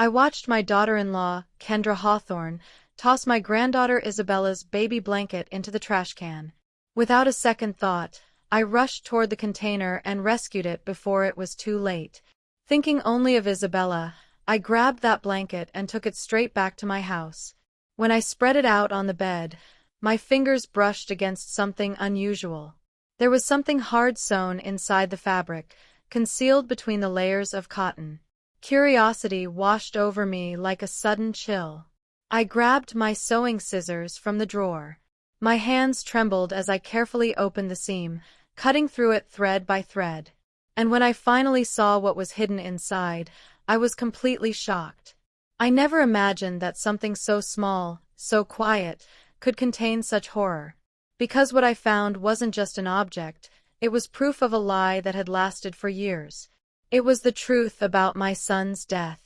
I watched my daughter-in-law, Kendra Hawthorne, toss my granddaughter Isabella's baby blanket into the trash can. Without a second thought, I rushed toward the container and rescued it before it was too late. Thinking only of Isabella, I grabbed that blanket and took it straight back to my house. When I spread it out on the bed, my fingers brushed against something unusual. There was something hard sewn inside the fabric, concealed between the layers of cotton. Curiosity washed over me like a sudden chill. I grabbed my sewing scissors from the drawer. My hands trembled as I carefully opened the seam, cutting through it thread by thread. And when I finally saw what was hidden inside, I was completely shocked. I never imagined that something so small, so quiet, could contain such horror. Because what I found wasn't just an object, it was proof of a lie that had lasted for years. It was the truth about my son's death.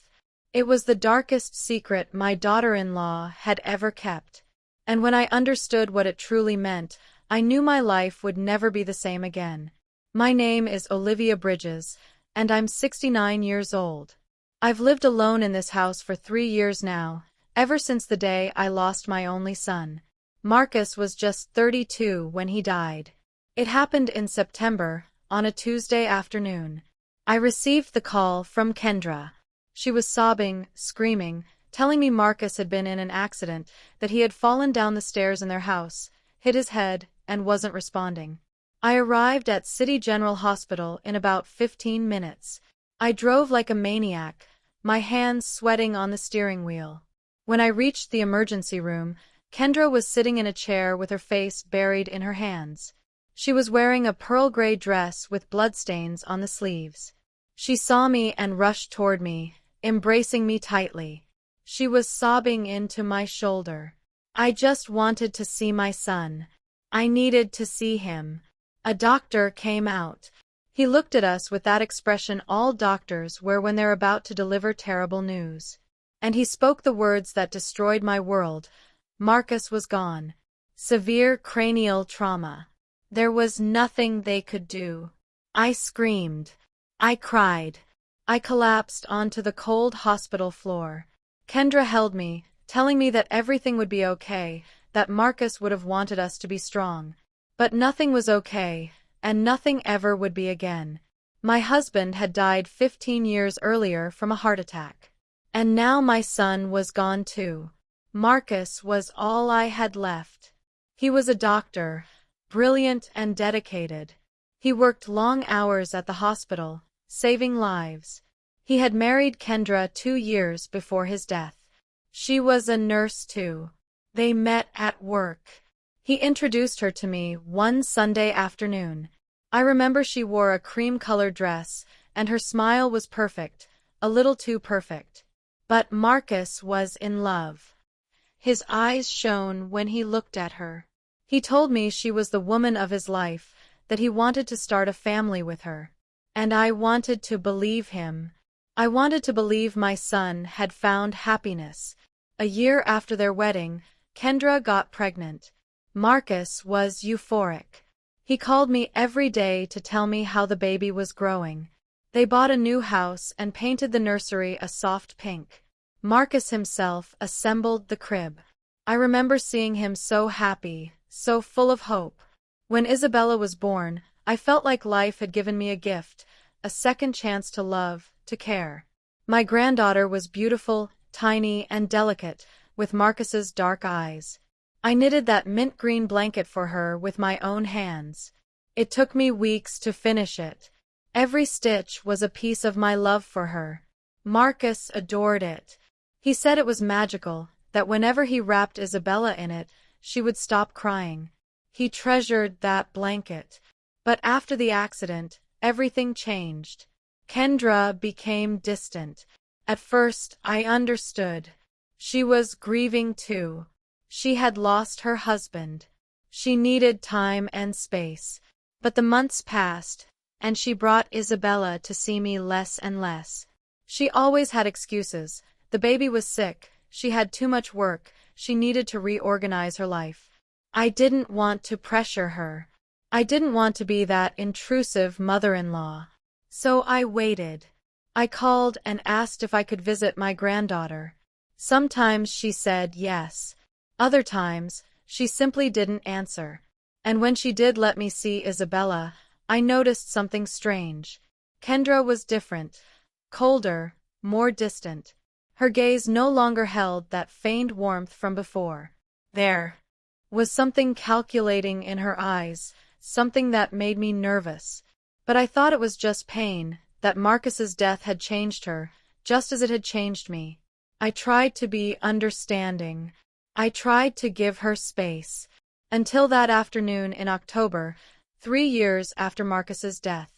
It was the darkest secret my daughter-in-law had ever kept. And when I understood what it truly meant, I knew my life would never be the same again. My name is Olivia Bridges, and I'm 69 years old. I've lived alone in this house for 3 years now, ever since the day I lost my only son. Marcus was just 32 when he died. It happened in September, on a Tuesday afternoon. I received the call from Kendra. She was sobbing, screaming, telling me Marcus had been in an accident, that he had fallen down the stairs in their house, hit his head, and wasn't responding. I arrived at City General Hospital in about 15 minutes. I drove like a maniac, my hands sweating on the steering wheel. When I reached the emergency room, Kendra was sitting in a chair with her face buried in her hands. She was wearing a pearl gray dress with bloodstains on the sleeves. She saw me and rushed toward me, embracing me tightly. She was sobbing into my shoulder. I just wanted to see my son. I needed to see him. A doctor came out. He looked at us with that expression all doctors wear when they're about to deliver terrible news. And he spoke the words that destroyed my world. Marcus was gone. Severe cranial trauma. There was nothing they could do. I screamed. I cried. I collapsed onto the cold hospital floor. Kendra held me, telling me that everything would be okay, that Marcus would have wanted us to be strong. But nothing was okay, and nothing ever would be again. My husband had died 15 years earlier from a heart attack. And now my son was gone too. Marcus was all I had left. He was a doctor, brilliant and dedicated. He worked long hours at the hospital, saving lives. He had married Kendra 2 years before his death. She was a nurse too. They met at work. He introduced her to me one Sunday afternoon. I remember she wore a cream-colored dress, and her smile was perfect, a little too perfect. But Marcus was in love. His eyes shone when he looked at her. He told me she was the woman of his life, that he wanted to start a family with her. And I wanted to believe him. I wanted to believe my son had found happiness. A year after their wedding, Kendra got pregnant. Marcus was euphoric. He called me every day to tell me how the baby was growing. They bought a new house and painted the nursery a soft pink. Marcus himself assembled the crib. I remember seeing him so happy, so full of hope. When Isabella was born, I felt like life had given me a gift, a second chance to love, to care. My granddaughter was beautiful, tiny, and delicate, with Marcus's dark eyes. I knitted that mint green blanket for her with my own hands. It took me weeks to finish it. Every stitch was a piece of my love for her. Marcus adored it. He said it was magical, that whenever he wrapped Isabella in it, she would stop crying. He treasured that blanket. But after the accident, everything changed. Kendra became distant. At first, I understood. She was grieving too. She had lost her husband. She needed time and space. But the months passed, and she brought Isabella to see me less and less. She always had excuses. The baby was sick, she had too much work, she needed to reorganize her life. I didn't want to pressure her. I didn't want to be that intrusive mother-in-law. So I waited. I called and asked if I could visit my granddaughter. Sometimes she said yes. Other times, she simply didn't answer. And when she did let me see Isabella, I noticed something strange. Kendra was different. Colder, more distant. Her gaze no longer held that feigned warmth from before. There was something calculating in her eyes, something that made me nervous. But I thought it was just pain, that Marcus's death had changed her, just as it had changed me. I tried to be understanding. I tried to give her space. Until that afternoon in October, 3 years after Marcus's death.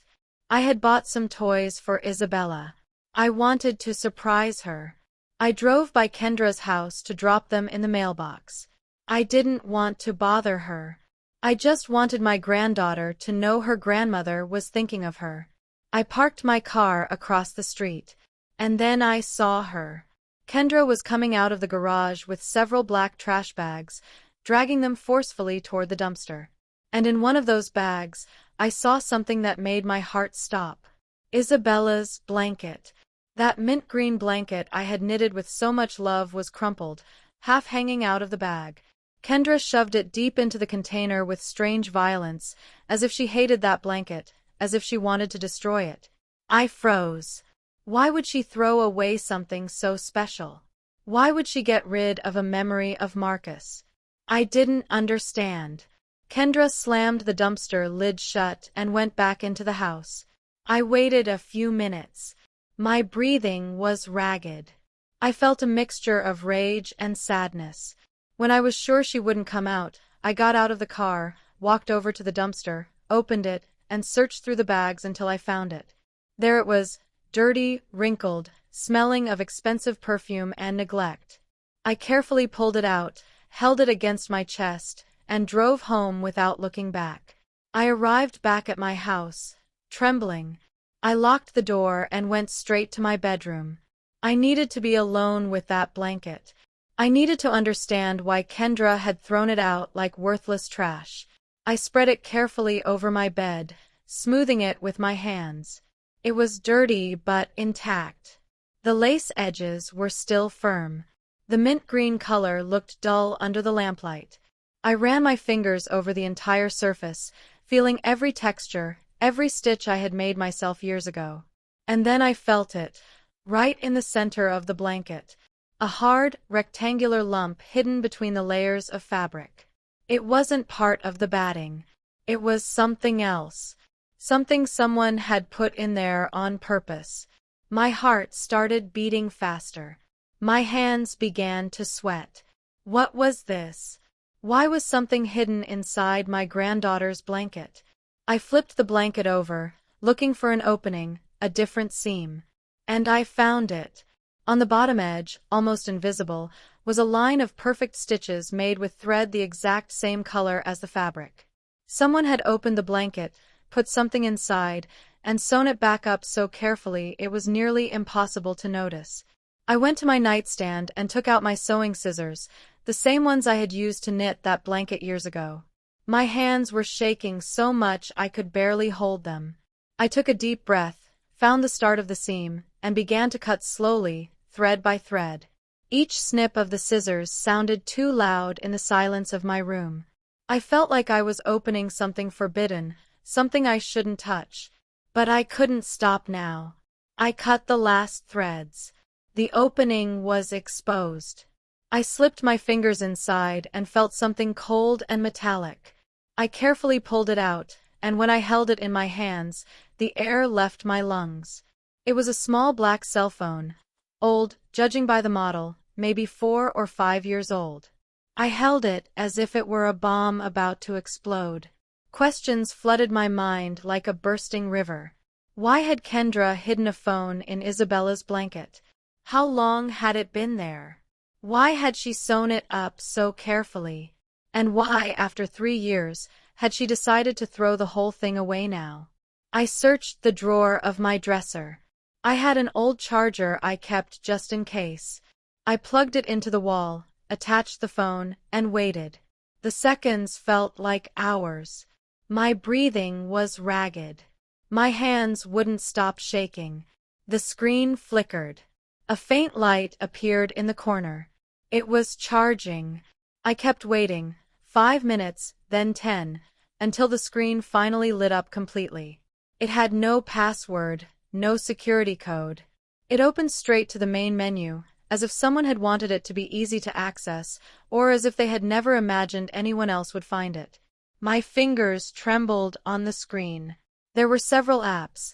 I had bought some toys for Isabella. I wanted to surprise her. I drove by Kendra's house to drop them in the mailbox. I didn't want to bother her. I just wanted my granddaughter to know her grandmother was thinking of her. I parked my car across the street. And then I saw her. Kendra was coming out of the garage with several black trash bags, dragging them forcefully toward the dumpster. And in one of those bags, I saw something that made my heart stop. Isabella's blanket. That mint green blanket I had knitted with so much love was crumpled, half hanging out of the bag. Kendra shoved it deep into the container with strange violence, as if she hated that blanket, as if she wanted to destroy it. I froze. Why would she throw away something so special? Why would she get rid of a memory of Marcus? I didn't understand. Kendra slammed the dumpster lid shut and went back into the house. I waited a few minutes. My breathing was ragged. I felt a mixture of rage and sadness. When I was sure she wouldn't come out, I got out of the car, walked over to the dumpster, opened it, and searched through the bags until I found it. There it was, dirty, wrinkled, smelling of expensive perfume and neglect. I carefully pulled it out, held it against my chest, and drove home without looking back. I arrived back at my house, trembling. I locked the door and went straight to my bedroom. I needed to be alone with that blanket. I needed to understand why Kendra had thrown it out like worthless trash. I spread it carefully over my bed, smoothing it with my hands. It was dirty but intact. The lace edges were still firm. The mint green color looked dull under the lamplight. I ran my fingers over the entire surface, feeling every texture, every stitch I had made myself years ago. And then I felt it, right in the center of the blanket. A hard, rectangular lump hidden between the layers of fabric. It wasn't part of the batting. It was something else. Something someone had put in there on purpose. My heart started beating faster. My hands began to sweat. What was this? Why was something hidden inside my granddaughter's blanket? I flipped the blanket over, looking for an opening, a different seam. And I found it. On the bottom edge, almost invisible, was a line of perfect stitches made with thread the exact same color as the fabric. Someone had opened the blanket, put something inside, and sewn it back up so carefully it was nearly impossible to notice. I went to my nightstand and took out my sewing scissors, the same ones I had used to knit that blanket years ago. My hands were shaking so much I could barely hold them. I took a deep breath, found the start of the seam, and began to cut slowly, thread by thread. Each snip of the scissors sounded too loud in the silence of my room. I felt like I was opening something forbidden, something I shouldn't touch. But I couldn't stop now. I cut the last threads. The opening was exposed. I slipped my fingers inside and felt something cold and metallic. I carefully pulled it out, and when I held it in my hands, the air left my lungs. It was a small black cell phone. Old, judging by the model, maybe 4 or 5 years old. I held it as if it were a bomb about to explode. Questions flooded my mind like a bursting river. Why had Kendra hidden a phone in Isabella's blanket? How long had it been there? Why had she sewn it up so carefully? And why, after 3 years, had she decided to throw the whole thing away now? I searched the drawer of my dresser. I had an old charger I kept just in case. I plugged it into the wall, attached the phone, and waited. The seconds felt like hours. My breathing was ragged. My hands wouldn't stop shaking. The screen flickered. A faint light appeared in the corner. It was charging. I kept waiting, 5 minutes, then 10, until the screen finally lit up completely. It had no password, no security code. It opened straight to the main menu, as if someone had wanted it to be easy to access, or as if they had never imagined anyone else would find it. My fingers trembled on the screen. There were several apps: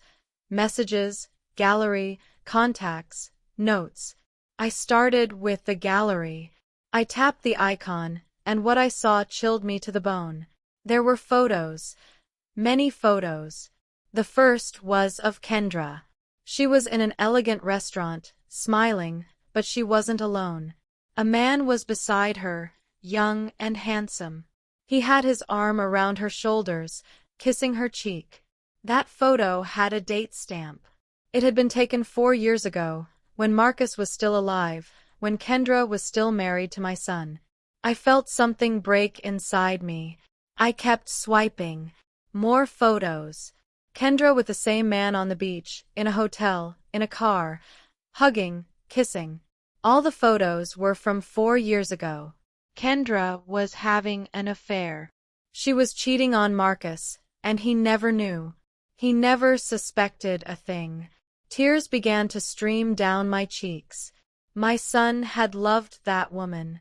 messages, gallery, contacts, notes. I started with the gallery. I tapped the icon, and what I saw chilled me to the bone. There were photos. Many photos. The first was of Kendra. She was in an elegant restaurant, smiling, but she wasn't alone. A man was beside her, young and handsome. He had his arm around her shoulders, kissing her cheek. That photo had a date stamp. It had been taken 4 years ago, when Marcus was still alive, when Kendra was still married to my son. I felt something break inside me. I kept swiping. More photos. Kendra with the same man on the beach, in a hotel, in a car, hugging, kissing. All the photos were from 4 years ago. Kendra was having an affair. She was cheating on Marcus, and he never knew. He never suspected a thing. Tears began to stream down my cheeks. My son had loved that woman.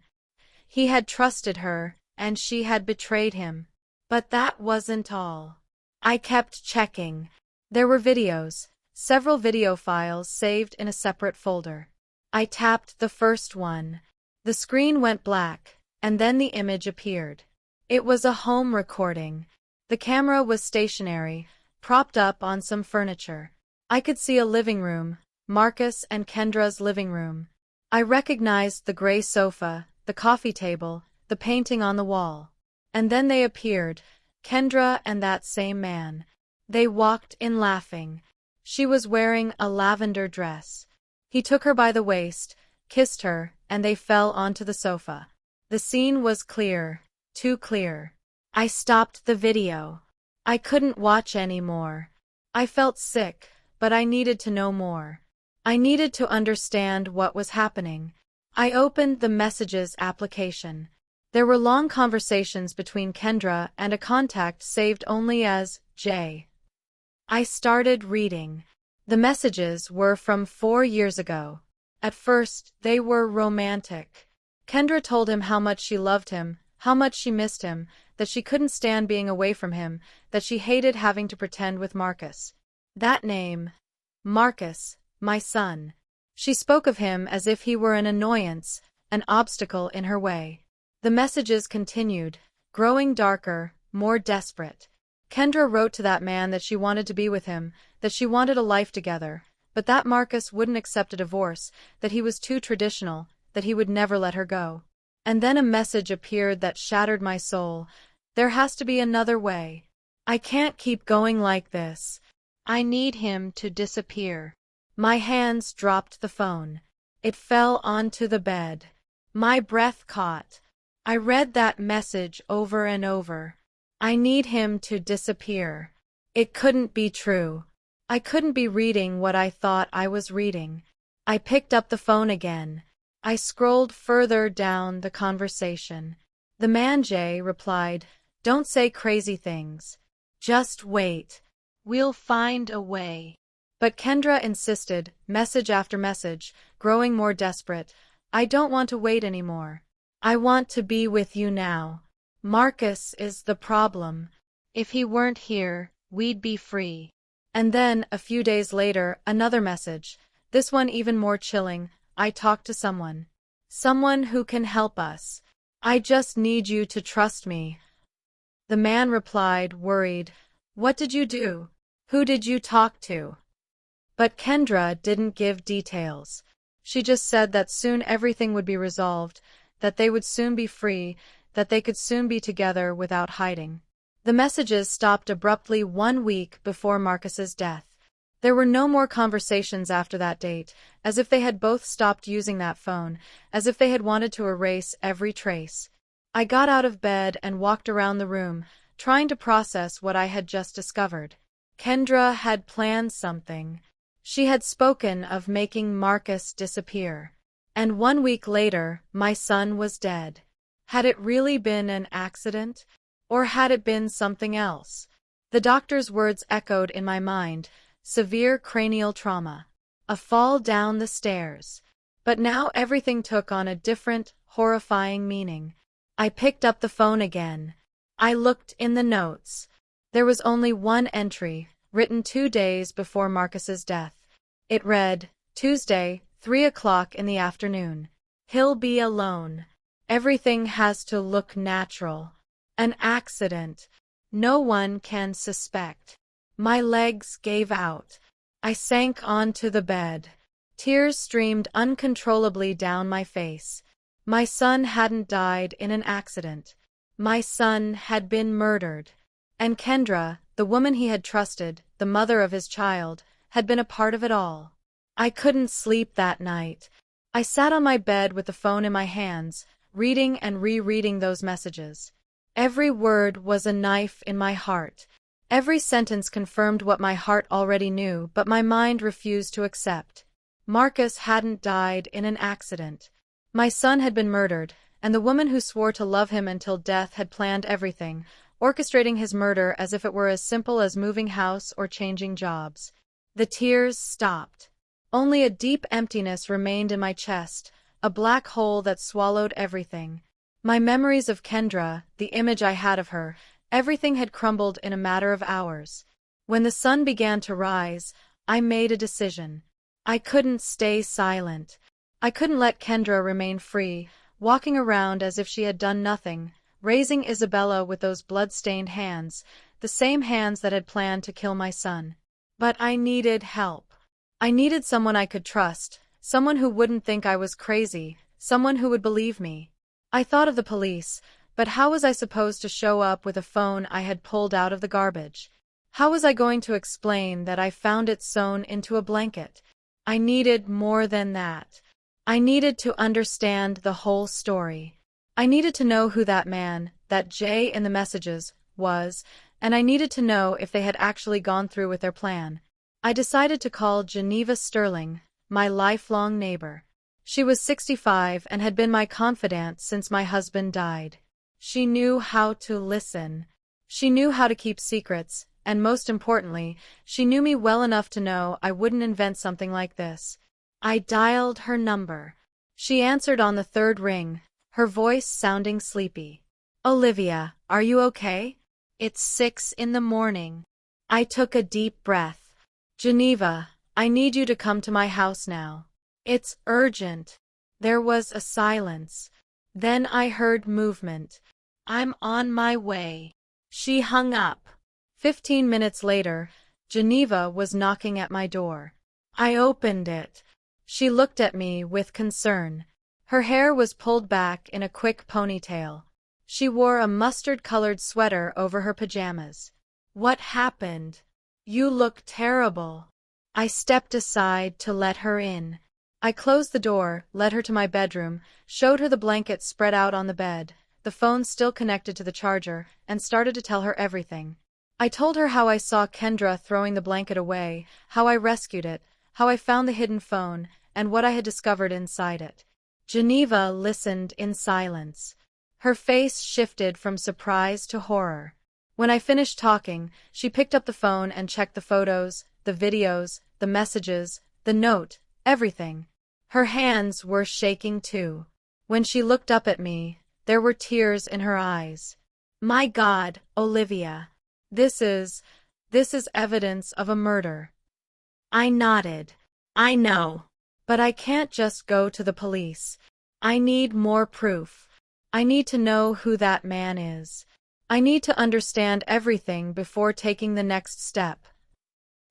He had trusted her, and she had betrayed him. But that wasn't all. I kept checking. There were videos, several video files saved in a separate folder. I tapped the first one. The screen went black, and then the image appeared. It was a home recording. The camera was stationary, propped up on some furniture. I could see a living room, Marcus and Kendra's living room. I recognized the gray sofa, the coffee table, the painting on the wall. And then they appeared, Kendra and that same man. They walked in laughing. She was wearing a lavender dress. He took her by the waist, kissed her, and they fell onto the sofa. The scene was clear, too clear. I stopped the video. I couldn't watch anymore. I felt sick, but I needed to know more. I needed to understand what was happening. I opened the Messages application. There were long conversations between Kendra and a contact saved only as J. I started reading. The messages were from 4 years ago. At first, they were romantic. Kendra told him how much she loved him, how much she missed him, that she couldn't stand being away from him, that she hated having to pretend with Marcus. That name, Marcus, my son. She spoke of him as if he were an annoyance, an obstacle in her way. The messages continued, growing darker, more desperate. Kendra wrote to that man that she wanted to be with him, that she wanted a life together, but that Marcus wouldn't accept a divorce, that he was too traditional, that he would never let her go. And then a message appeared that shattered my soul. There has to be another way. I can't keep going like this. I need him to disappear. My hands dropped the phone. It fell onto the bed. My breath caught. I read that message over and over. I need him to disappear. It couldn't be true. I couldn't be reading what I thought I was reading. I picked up the phone again. I scrolled further down the conversation. The man Jay replied, "Don't say crazy things. Just wait. We'll find a way." But Kendra insisted, message after message, growing more desperate. "I don't want to wait anymore. I want to be with you now. Marcus is the problem. If he weren't here, we'd be free." And then, a few days later, another message. This one even more chilling. "I talked to someone. Someone who can help us. I just need you to trust me." The man replied, worried, "What did you do? Who did you talk to?" But Kendra didn't give details. She just said that soon everything would be resolved, that they would soon be free, that they could soon be together without hiding. The messages stopped abruptly 1 week before Marcus's death. There were no more conversations after that date, as if they had both stopped using that phone, as if they had wanted to erase every trace. I got out of bed and walked around the room, trying to process what I had just discovered. Kendra had planned something. She had spoken of making Marcus disappear. And 1 week later, my son was dead. Had it really been an accident? Or had it been something else? The doctor's words echoed in my mind: severe cranial trauma. A fall down the stairs. But now everything took on a different, horrifying meaning. I picked up the phone again. I looked in the notes. There was only one entry, written 2 days before Marcus's death. It read, Tuesday, 3 o'clock in the afternoon. He'll be alone. Everything has to look natural. An accident. No one can suspect. My legs gave out. I sank onto the bed. Tears streamed uncontrollably down my face. My son hadn't died in an accident. My son had been murdered. And Kendra, the woman he had trusted, the mother of his child, had been a part of it all. I couldn't sleep that night. I sat on my bed with the phone in my hands, reading and rereading those messages. Every word was a knife in my heart. Every sentence confirmed what my heart already knew, but my mind refused to accept. Marcus hadn't died in an accident. My son had been murdered, and the woman who swore to love him until death had planned everything, orchestrating his murder as if it were as simple as moving house or changing jobs. The tears stopped. Only a deep emptiness remained in my chest, a black hole that swallowed everything. My memories of Kendra, the image I had of her, everything had crumbled in a matter of hours. When the sun began to rise, I made a decision. I couldn't stay silent. I couldn't let Kendra remain free, walking around as if she had done nothing, raising Isabella with those blood-stained hands, the same hands that had planned to kill my son. But I needed help. I needed someone I could trust, someone who wouldn't think I was crazy, someone who would believe me. I thought of the police, but how was I supposed to show up with a phone I had pulled out of the garbage? How was I going to explain that I found it sewn into a blanket? I needed more than that. I needed to understand the whole story. I needed to know who that man, that Jay in the messages, was, and I needed to know if they had actually gone through with their plan. I decided to call Geneva Sterling, my lifelong neighbor. She was 65 and had been my confidant since my husband died. She knew how to listen. She knew how to keep secrets, and most importantly, she knew me well enough to know I wouldn't invent something like this. I dialed her number. She answered on the third ring, her voice sounding sleepy. Olivia, are you okay? It's 6 in the morning. I took a deep breath. Geneva, I need you to come to my house now. It's urgent. There was a silence. Then I heard movement. I'm on my way. She hung up. 15 minutes later, Geneva was knocking at my door. I opened it. She looked at me with concern. Her hair was pulled back in a quick ponytail. She wore a mustard-colored sweater over her pajamas. What happened? You look terrible. I stepped aside to let her in. I closed the door, led her to my bedroom, showed her the blanket spread out on the bed, the phone still connected to the charger, and started to tell her everything. I told her how I saw Kendra throwing the blanket away, how I rescued it, how I found the hidden phone, and what I had discovered inside it. Geneva listened in silence. Her face shifted from surprise to horror. When I finished talking, she picked up the phone and checked the photos, the videos, the messages, the note, everything. Her hands were shaking too. When she looked up at me, there were tears in her eyes. My God, Olivia. This is evidence of a murder. I nodded. I know. But I can't just go to the police. I need more proof. I need to know who that man is. I need to understand everything before taking the next step.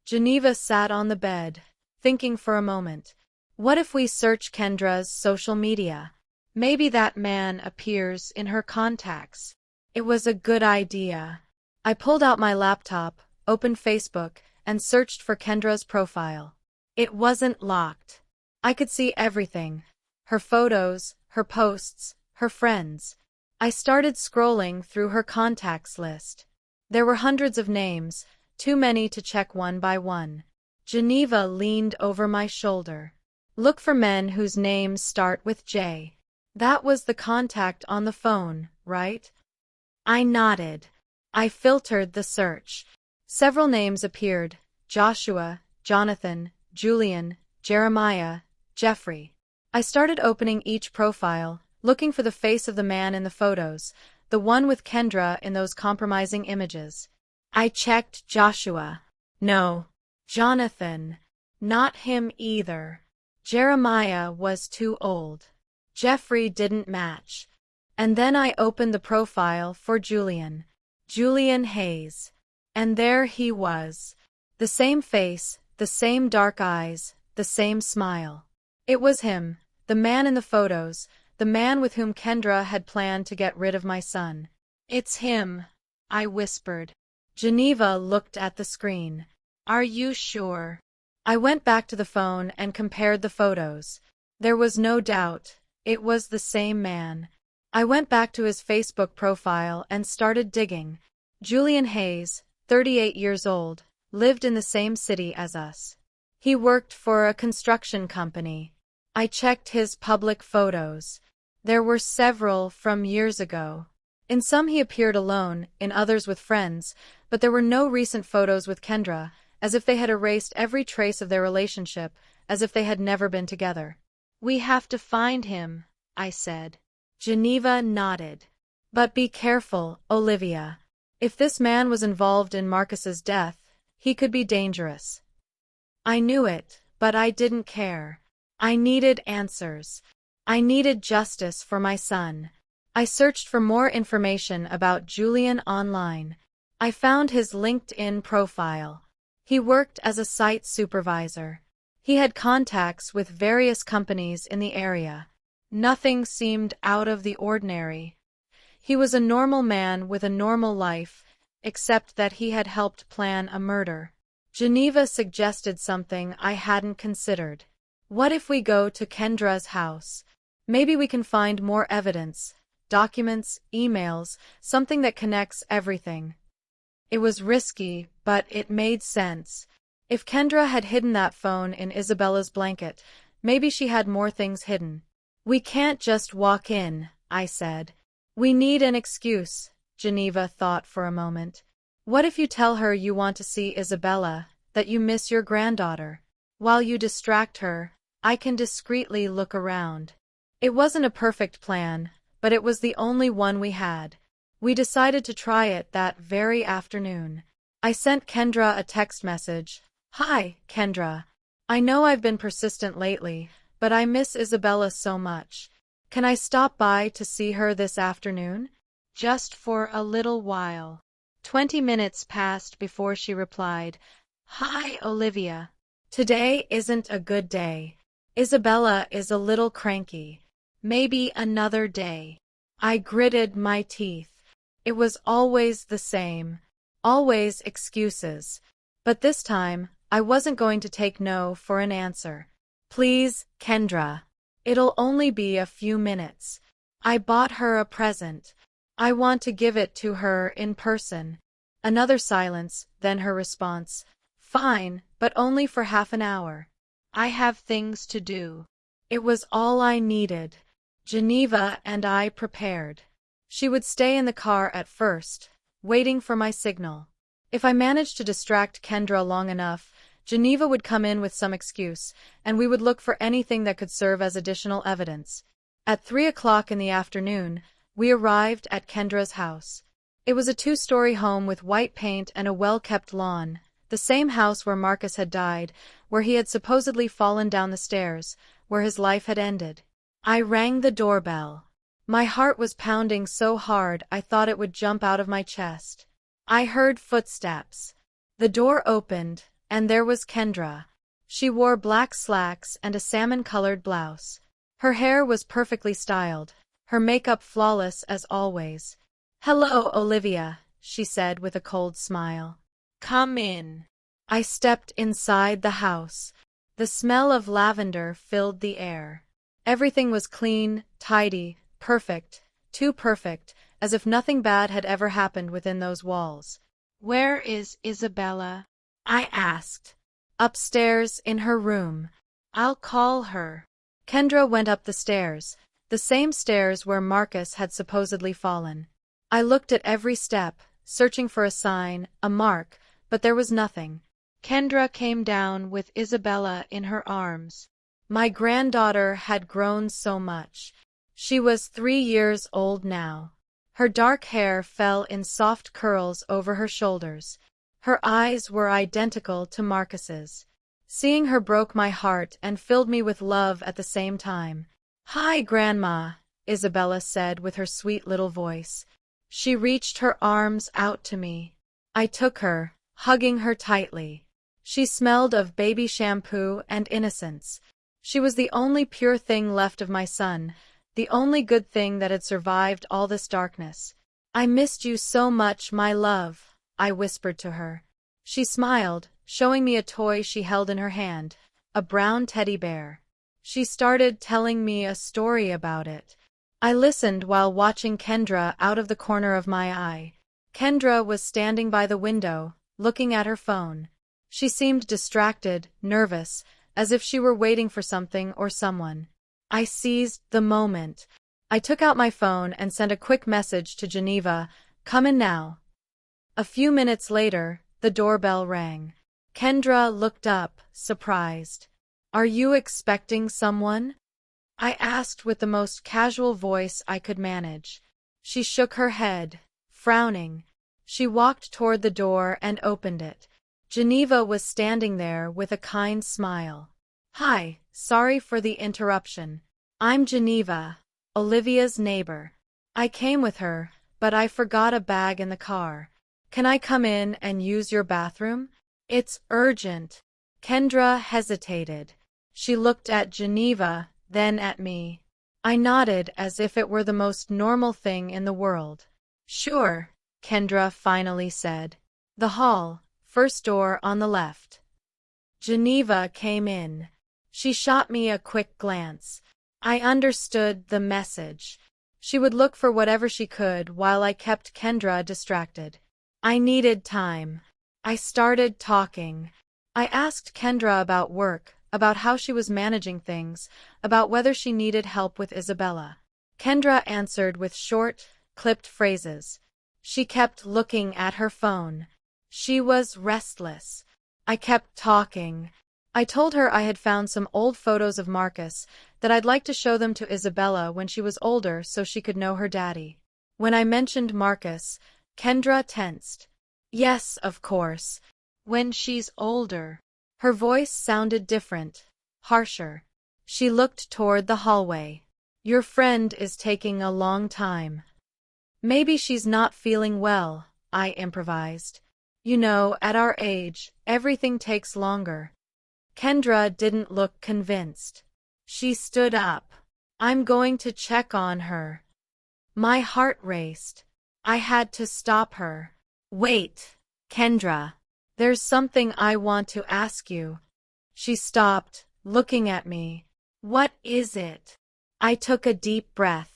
Geneva sat on the bed, thinking for a moment. What if we search Kendra's social media? Maybe that man appears in her contacts. It was a good idea. I pulled out my laptop, opened Facebook, and searched for Kendra's profile. It wasn't locked. I could see everything. Her photos, her posts, her friends. I started scrolling through her contacts list. There were hundreds of names, too many to check one by one. Geneva leaned over my shoulder. Look for men whose names start with J. That was the contact on the phone, right? I nodded. I filtered the search. Several names appeared: Joshua, Jonathan, Julian, Jeremiah, Jeffrey. I started opening each profile, looking for the face of the man in the photos, the one with Kendra in those compromising images. I checked Joshua. No. Jonathan. Not him either. Jeremiah was too old. Jeffrey didn't match. And then I opened the profile for Julian. Julian Hayes. And there he was. The same face, the same dark eyes, the same smile. It was him, the man in the photos, the man with whom Kendra had planned to get rid of my son. It's him, I whispered. Geneva looked at the screen. Are you sure? I went back to the phone and compared the photos. There was no doubt. It was the same man. I went back to his Facebook profile and started digging. Julian Hayes, 38 years old, lived in the same city as us. He worked for a construction company. I checked his public photos. There were several from years ago. In some he appeared alone, in others with friends, but there were no recent photos with Kendra, as if they had erased every trace of their relationship, as if they had never been together. We have to find him, I said. Geneva nodded. But be careful, Olivia. If this man was involved in Marcus's death, he could be dangerous. I knew it, but I didn't care. I needed answers. I needed justice for my son. I searched for more information about Julian online. I found his LinkedIn profile. He worked as a site supervisor. He had contacts with various companies in the area. Nothing seemed out of the ordinary. He was a normal man with a normal life, except that he had helped plan a murder. Geneva suggested something I hadn't considered. What if we go to Kendra's house? Maybe we can find more evidence, documents, emails, something that connects everything. It was risky, but it made sense. If Kendra had hidden that phone in Isabella's blanket, maybe she had more things hidden. We can't just walk in, I said. We need an excuse, Geneva thought for a moment. What if you tell her you want to see Isabella, that you miss your granddaughter? While you distract her, I can discreetly look around. It wasn't a perfect plan, but it was the only one we had. We decided to try it that very afternoon. I sent Kendra a text message. Hi, Kendra. I know I've been persistent lately, but I miss Isabella so much. Can I stop by to see her this afternoon? Just for a little while. 20 minutes passed before she replied. Hi, Olivia. Today isn't a good day. Isabella is a little cranky. Maybe another day. I gritted my teeth. It was always the same. Always excuses. But this time, I wasn't going to take no for an answer. Please, Kendra. It'll only be a few minutes. I bought her a present. I want to give it to her in person. Another silence, then her response. Fine, but only for half an hour. I have things to do. It was all I needed. Geneva and I prepared. She would stay in the car at first, waiting for my signal. If I managed to distract Kendra long enough, Geneva would come in with some excuse, and we would look for anything that could serve as additional evidence. At 3 o'clock in the afternoon, we arrived at Kendra's house. It was a 2-story home with white paint and a well-kept lawn, the same house where Marcus had died, where he had supposedly fallen down the stairs, where his life had ended. I rang the doorbell. My heart was pounding so hard I thought it would jump out of my chest. I heard footsteps. The door opened, and there was Kendra. She wore black slacks and a salmon-colored blouse. Her hair was perfectly styled, her makeup flawless as always. Hello, Olivia, she said with a cold smile. Come in. I stepped inside the house. The smell of lavender filled the air. Everything was clean, tidy, perfect, too perfect, as if nothing bad had ever happened within those walls. Where is Isabella? I asked. Upstairs in her room. I'll call her. Kendra went up the stairs, the same stairs where Marcus had supposedly fallen. I looked at every step, searching for a sign, a mark, but there was nothing. Kendra came down with Isabella in her arms. My granddaughter had grown so much. She was 3 years old now. Her dark hair fell in soft curls over her shoulders. Her eyes were identical to Marcus's. Seeing her broke my heart and filled me with love at the same time. "Hi, Grandma," Isabella said with her sweet little voice. She reached her arms out to me. I took her, hugging her tightly. She smelled of baby shampoo and innocence. She was the only pure thing left of my son, the only good thing that had survived all this darkness. "I missed you so much, my love," I whispered to her. She smiled, showing me a toy she held in her hand, a brown teddy bear. She started telling me a story about it. I listened while watching Kendra out of the corner of my eye. Kendra was standing by the window, looking at her phone. She seemed distracted, nervous, as if she were waiting for something or someone. I seized the moment. I took out my phone and sent a quick message to Geneva, "Come in now." A few minutes later, the doorbell rang. Kendra looked up, surprised. "Are you expecting someone?" I asked with the most casual voice I could manage. She shook her head, frowning. She walked toward the door and opened it. Geneva was standing there with a kind smile. "Hi, sorry for the interruption. I'm Geneva, Olivia's neighbor. I came with her, but I forgot a bag in the car. Can I come in and use your bathroom? It's urgent." Kendra hesitated. She looked at Geneva, then at me. I nodded as if it were the most normal thing in the world. "Sure," Kendra finally said. "The hall, first door on the left." Geneva came in. She shot me a quick glance. I understood the message. She would look for whatever she could while I kept Kendra distracted. I needed time. I started talking. I asked Kendra about work, about how she was managing things, about whether she needed help with Isabella. Kendra answered with short, clipped phrases. She kept looking at her phone. She was restless. I kept talking. I told her I had found some old photos of Marcus, that I'd like to show them to Isabella when she was older so she could know her daddy. When I mentioned Marcus, Kendra tensed. "Yes, of course. When she's older." Her voice sounded different, harsher. She looked toward the hallway. "Your friend is taking a long time." "Maybe she's not feeling well," I improvised. "You know, at our age, everything takes longer." Kendra didn't look convinced. She stood up. "I'm going to check on her." My heart raced. I had to stop her. "Wait, Kendra. There's something I want to ask you." She stopped, looking at me. "What is it?" I took a deep breath.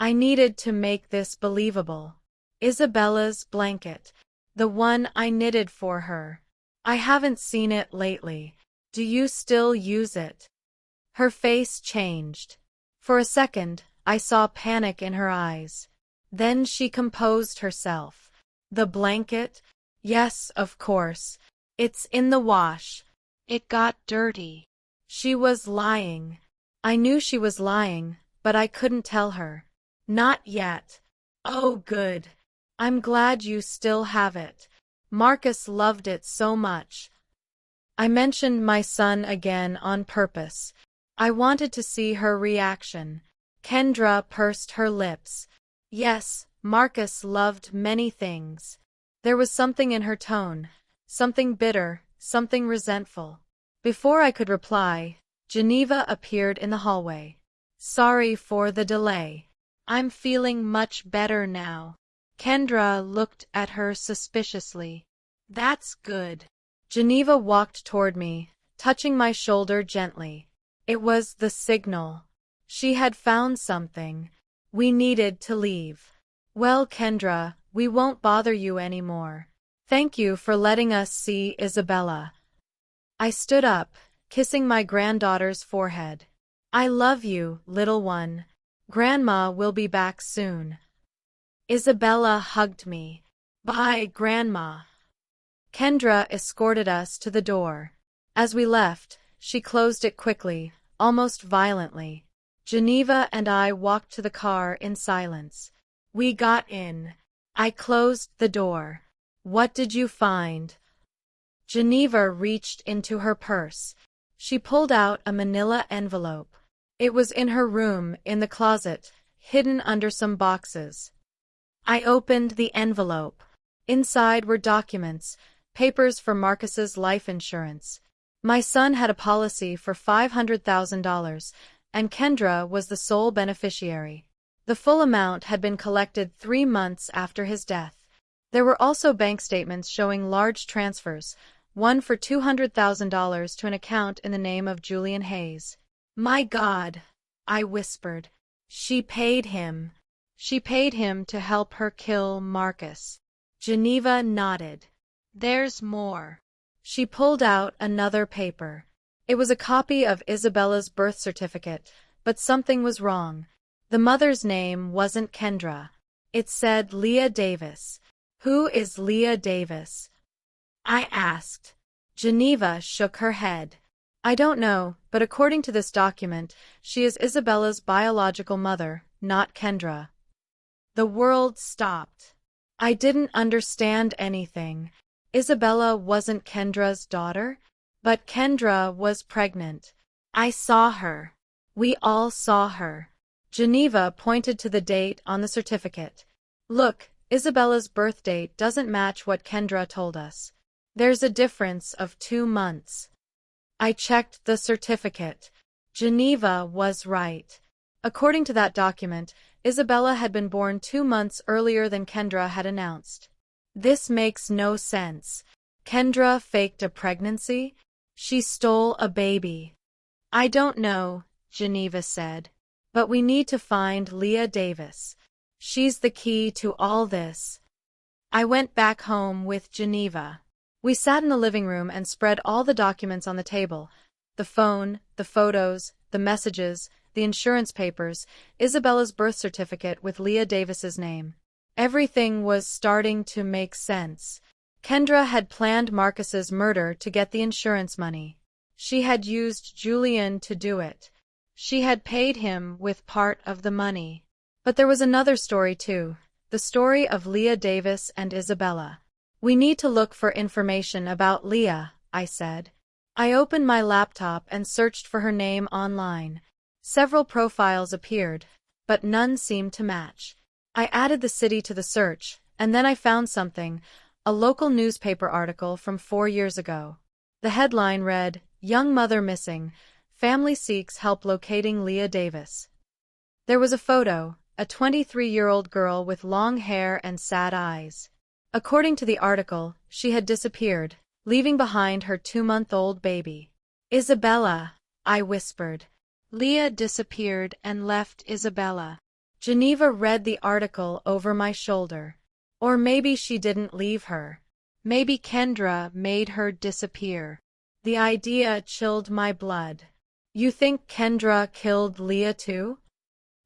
I needed to make this believable. "Isabella's blanket. The one I knitted for her. I haven't seen it lately. Do you still use it?" Her face changed. For a second, I saw panic in her eyes. Then she composed herself. "The blanket? Yes, of course. It's in the wash. It got dirty." She was lying. I knew she was lying, but I couldn't tell her. "Not yet." "Oh, good. I'm glad you still have it. Marcus loved it so much." I mentioned my son again on purpose. I wanted to see her reaction. Kendra pursed her lips. "Yes, Marcus loved many things." There was something in her tone, something bitter, something resentful. Before I could reply, Geneva appeared in the hallway. "Sorry for the delay. I'm feeling much better now." Kendra looked at her suspiciously. "That's good." Geneva walked toward me, touching my shoulder gently. It was the signal. She had found something. We needed to leave. "Well, Kendra, we won't bother you anymore. Thank you for letting us see Isabella." I stood up, kissing my granddaughter's forehead. I love you, little one. Grandma will be back soon. Isabella hugged me. Bye, Grandma. Kendra escorted us to the door. As we left, she closed it quickly, almost violently. Geneva and I walked to the car in silence. We got in. I closed the door. What did you find? Geneva reached into her purse. She pulled out a manila envelope. It was in her room, in the closet, hidden under some boxes. I opened the envelope. Inside were documents, papers for Marcus's life insurance. My son had a policy for $500,000, and Kendra was the sole beneficiary. The full amount had been collected 3 months after his death. There were also bank statements showing large transfers, one for $200,000 to an account in the name of Julian Hayes. My God, I whispered. She paid him. She paid him to help her kill Marcus. Geneva nodded. There's more. She pulled out another paper. It was a copy of Isabella's birth certificate, but something was wrong. The mother's name wasn't Kendra. It said Leah Davis. Who is Leah Davis? I asked. Geneva shook her head. I don't know, but according to this document, she is Isabella's biological mother, not Kendra. The world stopped. I didn't understand anything. Isabella wasn't Kendra's daughter, but Kendra was pregnant. I saw her. We all saw her. Geneva pointed to the date on the certificate. Look, Isabella's birth date doesn't match what Kendra told us. There's a difference of 2 months. I checked the certificate. Geneva was right. According to that document, Isabella had been born 2 months earlier than Kendra had announced. This makes no sense. Kendra faked a pregnancy? She stole a baby. I don't know, Geneva said. But we need to find Leah Davis. She's the key to all this. I went back home with Geneva. We sat in the living room and spread all the documents on the table. The phone, the photos, the messages, the insurance papers, Isabella's birth certificate with Leah Davis's name. Everything was starting to make sense. Kendra had planned Marcus's murder to get the insurance money. She had used Julian to do it. She had paid him with part of the money. But there was another story too, the story of Leah Davis and Isabella. We need to look for information about Leah, I said. I opened my laptop and searched for her name online. Several profiles appeared, but none seemed to match. I added the city to the search, and then I found something, a local newspaper article from 4 years ago. The headline read, "Young Mother Missing, Family Seeks Help Locating Leah Davis." There was a photo, a 23-year-old girl with long hair and sad eyes. According to the article, she had disappeared, leaving behind her 2-month-old baby. Isabella, I whispered. Leah disappeared and left Isabella. Geneva read the article over my shoulder. Or maybe she didn't leave her. Maybe Kendra made her disappear. The idea chilled my blood. You think Kendra killed Leah too?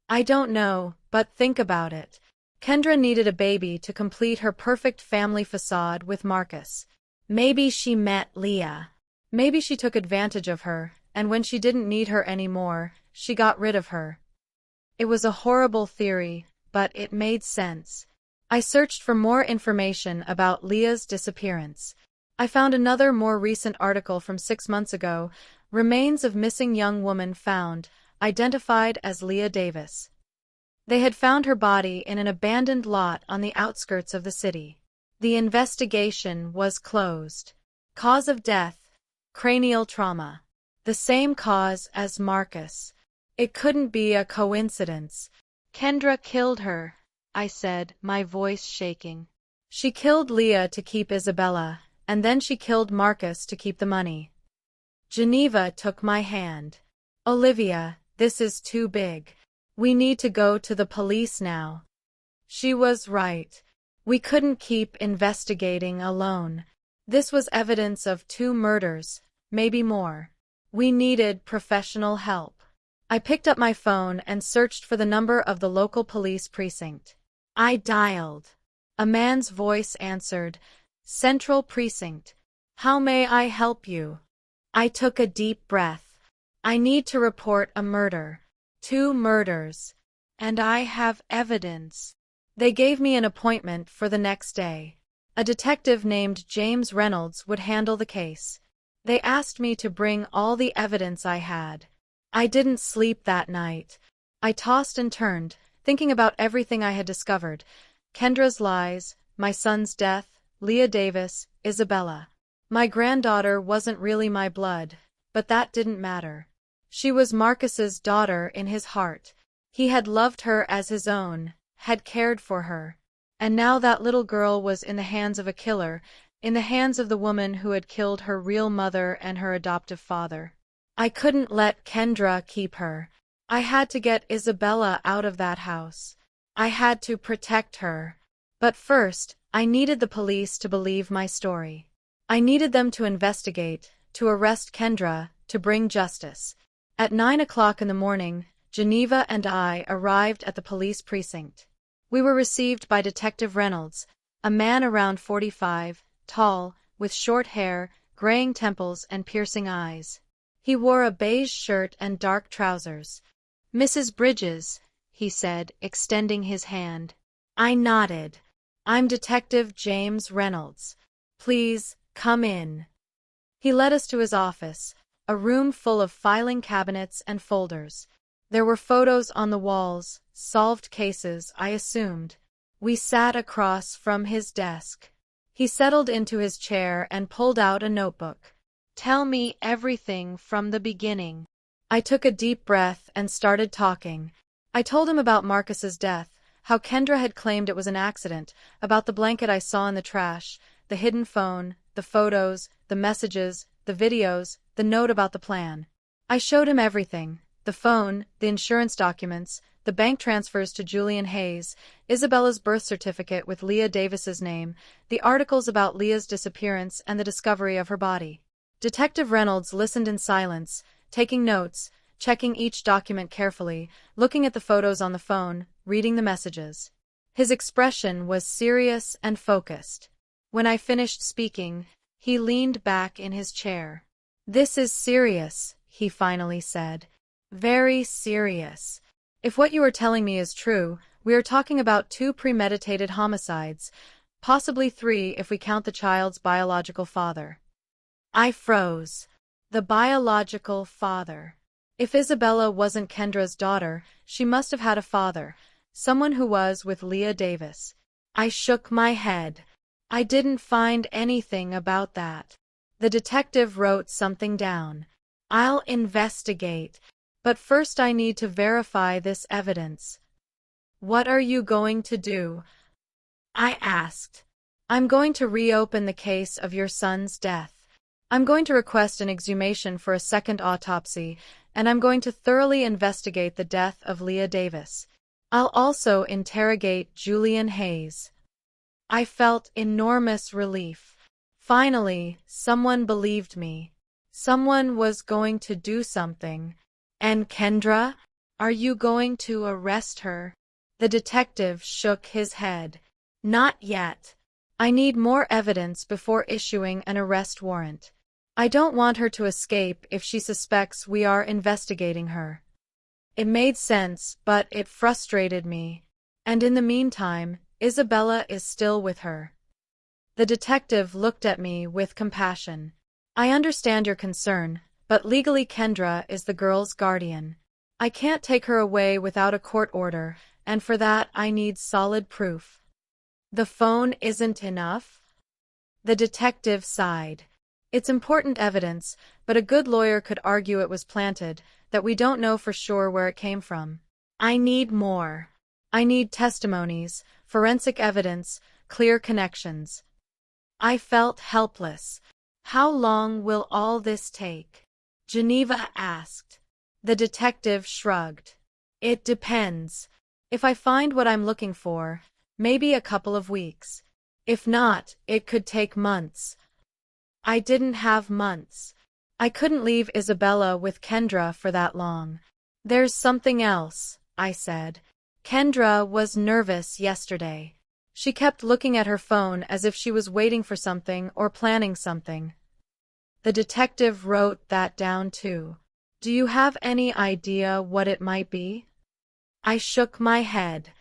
I don't know, but think about it. Kendra needed a baby to complete her perfect family facade with Marcus. Maybe she met Leah. Maybe she took advantage of her, and when she didn't need her anymore, she got rid of her. It was a horrible theory, but it made sense. I searched for more information about Leah's disappearance. I found another more recent article from 6 months ago, remains of missing young woman found, identified as Leah Davis. They had found her body in an abandoned lot on the outskirts of the city. The investigation was closed. Cause of death, cranial trauma. The same cause as Marcus. It couldn't be a coincidence. Kendra killed her, I said, my voice shaking. She killed Leah to keep Isabella, and then she killed Marcus to keep the money. Geneva took my hand. Olivia, this is too big. We need to go to the police now. She was right. We couldn't keep investigating alone. This was evidence of 2 murders, maybe more. We needed professional help. I picked up my phone and searched for the number of the local police precinct. I dialed. A man's voice answered, "Central Precinct. How may I help you?" I took a deep breath. I need to report a murder. 2 murders. And I have evidence. They gave me an appointment for the next day. A detective named James Reynolds would handle the case. They asked me to bring all the evidence I had. I didn't sleep that night. I tossed and turned, thinking about everything I had discovered. Kendra's lies, my son's death, Leah Davis, Isabella. My granddaughter wasn't really my blood, but that didn't matter. She was Marcus's daughter in his heart. He had loved her as his own, had cared for her. And now that little girl was in the hands of a killer, in the hands of the woman who had killed her real mother and her adoptive father. I couldn't let Kendra keep her. I had to get Isabella out of that house. I had to protect her. But first, I needed the police to believe my story. I needed them to investigate, to arrest Kendra, to bring justice. At 9 o'clock in the morning, Geneva and I arrived at the police precinct. We were received by Detective Reynolds, a man around 45, tall, with short hair, graying temples and piercing eyes. He wore a beige shirt and dark trousers. "Mrs. Bridges," he said, extending his hand. I nodded. "I'm Detective James Reynolds. Please, come in." He led us to his office, a room full of filing cabinets and folders. There were photos on the walls, solved cases, I assumed. We sat across from his desk. He settled into his chair and pulled out a notebook. "Tell me everything from the beginning." I took a deep breath and started talking. I told him about Marcus's death, how Kendra had claimed it was an accident, about the blanket I saw in the trash, the hidden phone, the photos, the messages, the videos, the note about the plan. I showed him everything: the phone, the insurance documents, the bank transfers to Julian Hayes, Isabella's birth certificate with Leah Davis's name, the articles about Leah's disappearance and the discovery of her body. Detective Reynolds listened in silence, taking notes, checking each document carefully, looking at the photos on the phone, reading the messages. His expression was serious and focused. When I finished speaking, he leaned back in his chair. "This is serious," he finally said. "Very serious. If what you are telling me is true, we are talking about 2 premeditated homicides, possibly 3 if we count the child's biological father." I froze. The biological father. If Isabella wasn't Kendra's daughter, she must have had a father, someone who was with Leah Davis. I shook my head. I didn't find anything about that. The detective wrote something down. "I'll investigate, but first I need to verify this evidence." "What are you going to do?" I asked. "I'm going to reopen the case of your son's death. I'm going to request an exhumation for a second autopsy, and I'm going to thoroughly investigate the death of Leah Davis. I'll also interrogate Julian Hayes." I felt enormous relief. Finally, someone believed me. Someone was going to do something. "And Kendra? Are you going to arrest her?" The detective shook his head. "Not yet. I need more evidence before issuing an arrest warrant. I don't want her to escape if she suspects we are investigating her." It made sense, but it frustrated me. "And in the meantime, Isabella is still with her." The detective looked at me with compassion. "I understand your concern, but legally Kendra is the girl's guardian. I can't take her away without a court order, and for that I need solid proof." "The phone isn't enough?" The detective sighed. "It's important evidence, but a good lawyer could argue it was planted, that we don't know for sure where it came from. I need more. I need testimonies, forensic evidence, clear connections." I felt helpless. "How long will all this take?" Geneva asked. The detective shrugged. "It depends. If I find what I'm looking for, maybe a couple of weeks. If not, it could take months." I didn't have months. I couldn't leave Isabella with Kendra for that long. There's something else, I said. Kendra was nervous yesterday. She kept looking at her phone as if she was waiting for something or planning something. The detective wrote that down too. Do you have any idea what it might be? I shook my head.